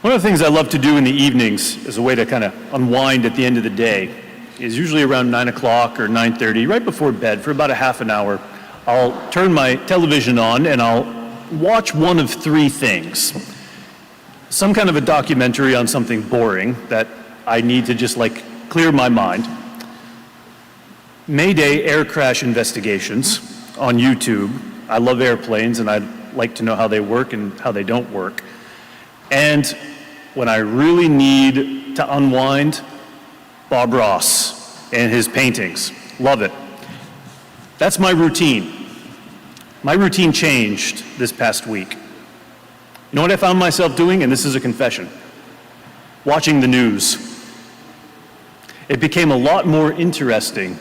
One of the things I love to do in the evenings as a way to kind of unwind at the end of the day is usually around 9 o'clock or 9:30, right before bed, for about a half an hour. I'll turn my television on and I'll watch one of three things. Some kind of a documentary on something boring that I need to just clear my mind. Mayday air crash investigations on YouTube. I love airplanes and I like to know how they work and how they don't work. And when I really need to unwind, Bob Ross and his paintings. Love it. That's my routine. My routine changed this past week. You know what I found myself doing? And this is a confession. Watching the news. It became a lot more interesting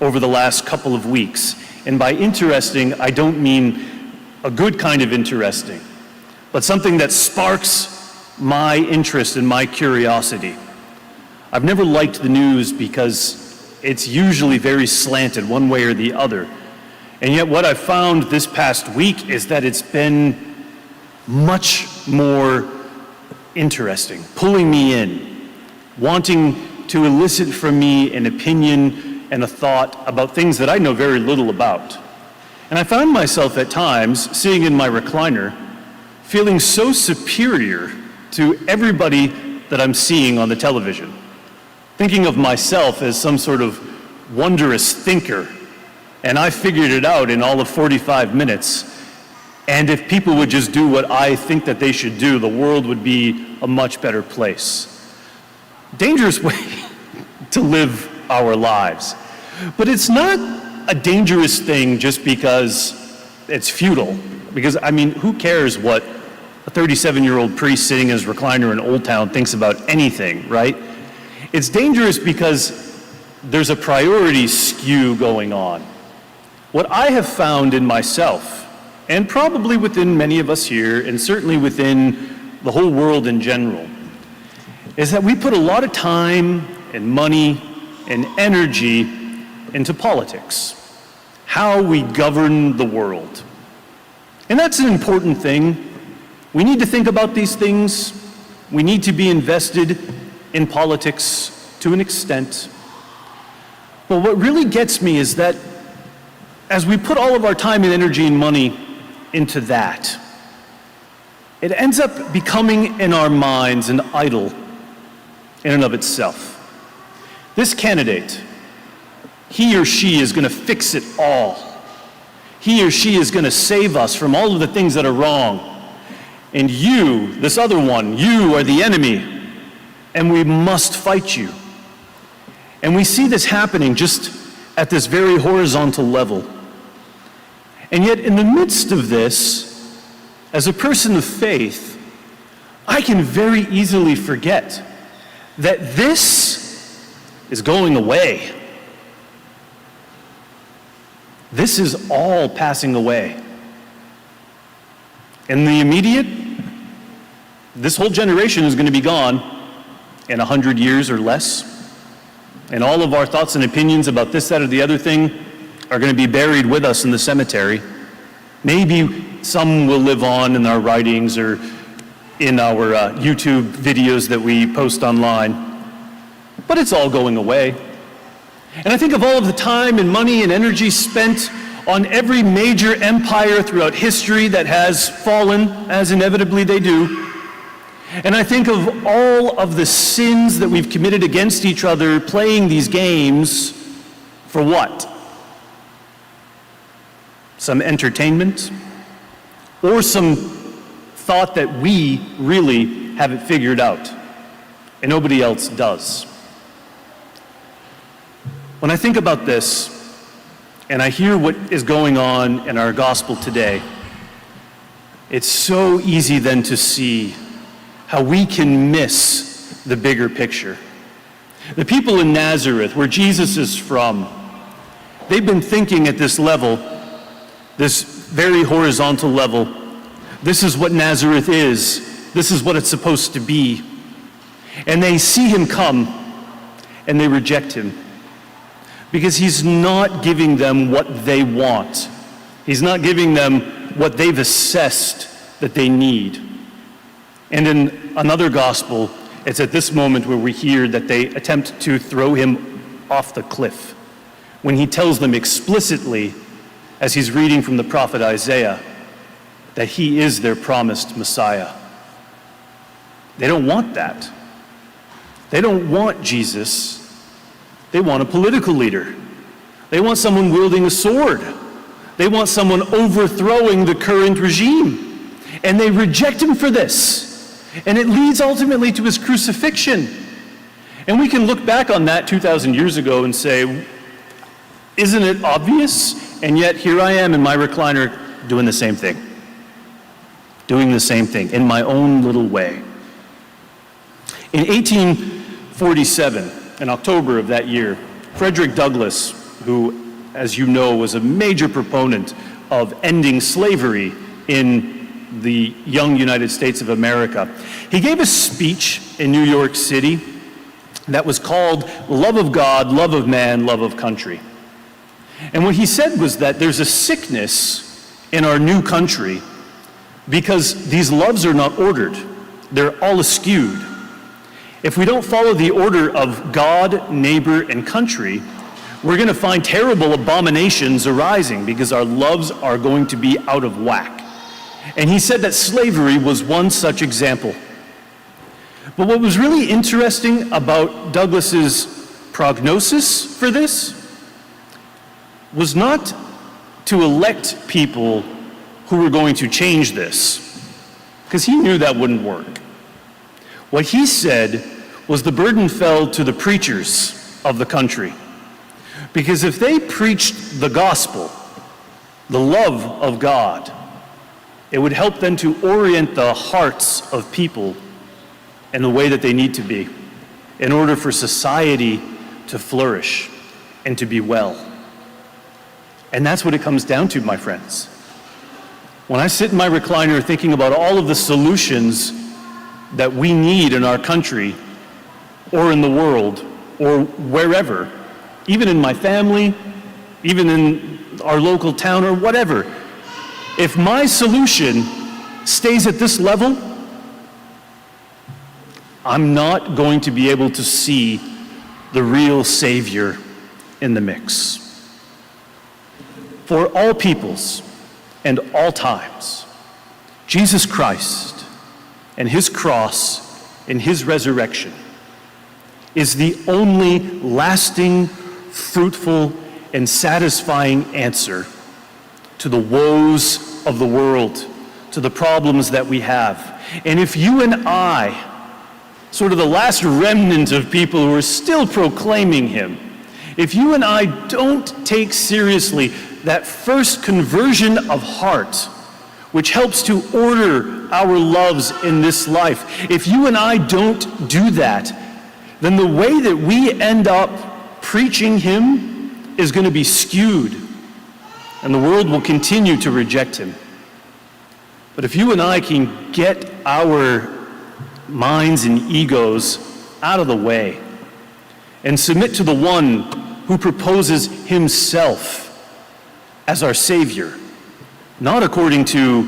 over the last couple of weeks. And by interesting, I don't mean a good kind of interesting, but something that sparks my interest and my curiosity. I've never liked the news because it's usually very slanted one way or the other. And yet what I've found this past week is that it's been much more interesting, pulling me in, wanting to elicit from me an opinion and a thought about things that I know very little about. And I found myself at times, sitting in my recliner, feeling so superior to everybody that I'm seeing on the television, thinking of myself as some sort of wondrous thinker, and I figured it out in all of 45 minutes. And if people would just do what I think that they should do, the world would be a much better place. Dangerous way to live our lives. But it's not a dangerous thing just because it's futile. Because, who cares what a 37-year-old priest sitting in his recliner in Old Town thinks about anything, right? It's dangerous because there's a priority skew going on. What I have found in myself, and probably within many of us here, and certainly within the whole world in general, is that we put a lot of time and money and energy into politics, how we govern the world. And that's an important thing. We need to think about these things. We need to be invested in politics to an extent. But what really gets me is that as we put all of our time and energy and money into that, it ends up becoming in our minds an idol in and of itself. This candidate, he or she is going to fix it all. He or she is going to save us from all of the things that are wrong. And you, this other one, you are the enemy, and we must fight you. And we see this happening just at this very horizontal level. And yet, in the midst of this, as a person of faith, I can very easily forget that this is going away. This is all passing away. In the immediate, this whole generation is going to be gone in 100 years or less. And all of our thoughts and opinions about this, that, or the other thing are going to be buried with us in the cemetery. Maybe some will live on in our writings or in our YouTube videos that we post online. But it's all going away. And I think of all of the time and money and energy spent on every major empire throughout history that has fallen, as inevitably they do. And I think of all of the sins that we've committed against each other playing these games for what? Some entertainment? Or some thought that we really have it figured out and nobody else does. When I think about this, and I hear what is going on in our gospel today, it's so easy then to see how we can miss the bigger picture. The people in Nazareth, where Jesus is from, they've been thinking at this level, this very horizontal level, this is what Nazareth is, this is what it's supposed to be. And they see him come, and they reject him. Because he's not giving them what they want. He's not giving them what they've assessed that they need. And in another gospel, it's at this moment where we hear that they attempt to throw him off the cliff, when he tells them explicitly, as he's reading from the prophet Isaiah, that he is their promised Messiah. They don't want that. They don't want Jesus. They want a political leader. They want someone wielding a sword. They want someone overthrowing the current regime. And they reject him for this. And it leads ultimately to his crucifixion. And we can look back on that 2,000 years ago and say, isn't it obvious? And yet here I am in my recliner doing the same thing. Doing the same thing in my own little way. In 1847, in October of that year, Frederick Douglass, who, as you know, was a major proponent of ending slavery in the young United States of America, he gave a speech in New York City that was called Love of God, Love of Man, Love of Country. And what he said was that there's a sickness in our new country because these loves are not ordered. They're all askewed. If we don't follow the order of God, neighbor, and country, we're going to find terrible abominations arising because our loves are going to be out of whack. And he said that slavery was one such example. But what was really interesting about Douglass's prognosis for this was not to elect people who were going to change this, because he knew that wouldn't work. What he said was the burden fell to the preachers of the country. Because if they preached the gospel, the love of God, it would help them to orient the hearts of people in the way that they need to be in order for society to flourish and to be well. And that's what it comes down to, my friends. When I sit in my recliner thinking about all of the solutions that we need in our country or in the world or wherever, even in my family, even in our local town or whatever, if my solution stays at this level, I'm not going to be able to see the real Savior in the mix. For all peoples and all times, Jesus Christ and his cross and his resurrection is the only lasting, fruitful, and satisfying answer to the woes of the world, to the problems that we have. And if you and I, sort of the last remnant of people who are still proclaiming him, if you and I don't take seriously that first conversion of heart, which helps to order our loves in this life, if you and I don't do that, then the way that we end up preaching him is going to be skewed, and the world will continue to reject him. But if you and I can get our minds and egos out of the way and submit to the one who proposes himself as our Savior, not according to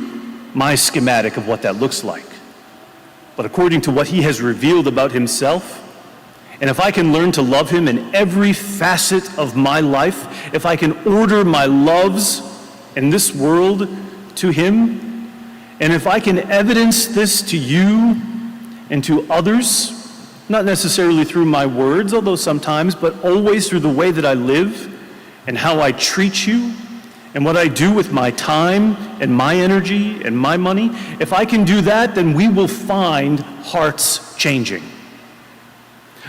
my schematic of what that looks like, but according to what he has revealed about himself. And if I can learn to love him in every facet of my life, if I can order my loves in this world to him, and if I can evidence this to you and to others, not necessarily through my words, although sometimes, but always through the way that I live and how I treat you and what I do with my time and my energy and my money, if I can do that, then we will find hearts changing.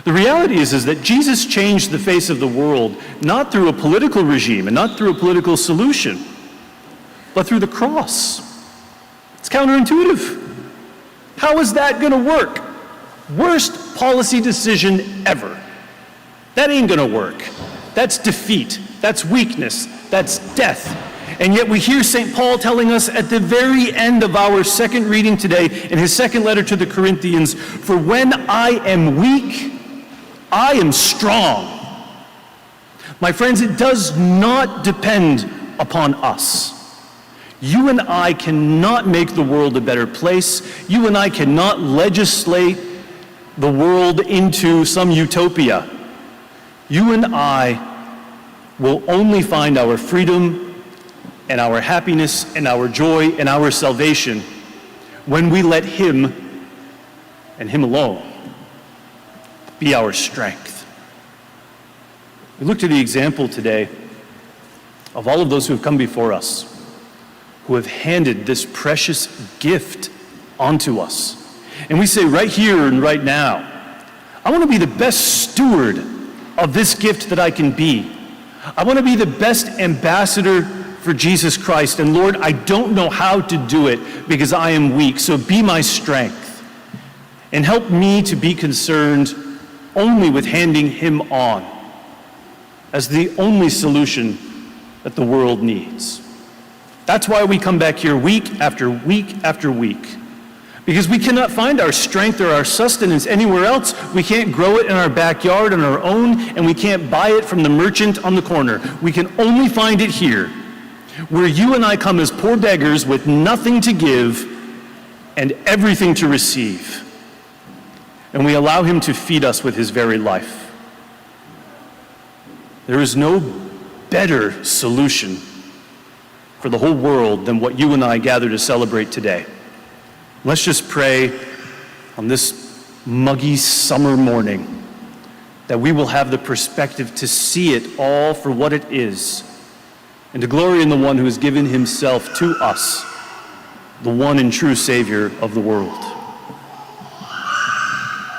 The reality is that Jesus changed the face of the world not through a political regime and not through a political solution, but through the cross. It's counterintuitive. How is that going to work? Worst policy decision ever. That ain't going to work. That's defeat. That's weakness. That's death. And yet we hear St. Paul telling us at the very end of our second reading today in his second letter to the Corinthians, "For when I am weak, I am strong." My friends, it does not depend upon us. You and I cannot make the world a better place. You and I cannot legislate the world into some utopia. You and I will only find our freedom and our happiness and our joy and our salvation when we let Him, and Him alone, be our strength. We looked at the example today of all of those who have come before us, who have handed this precious gift onto us. And we say right here and right now, I want to be the best steward of this gift that I can be. I want to be the best ambassador for Jesus Christ. And Lord, I don't know how to do it because I am weak. So be my strength and help me to be concerned only with handing Him on as the only solution that the world needs. That's why we come back here week after week after week. Because we cannot find our strength or our sustenance anywhere else. We can't grow it in our backyard on our own, and we can't buy it from the merchant on the corner. We can only find it here, where you and I come as poor beggars with nothing to give and everything to receive. And we allow Him to feed us with His very life. There is no better solution for the whole world than what you and I gather to celebrate today. Let's just pray on this muggy summer morning that we will have the perspective to see it all for what it is and to glory in the one who has given Himself to us, the one and true Savior of the world.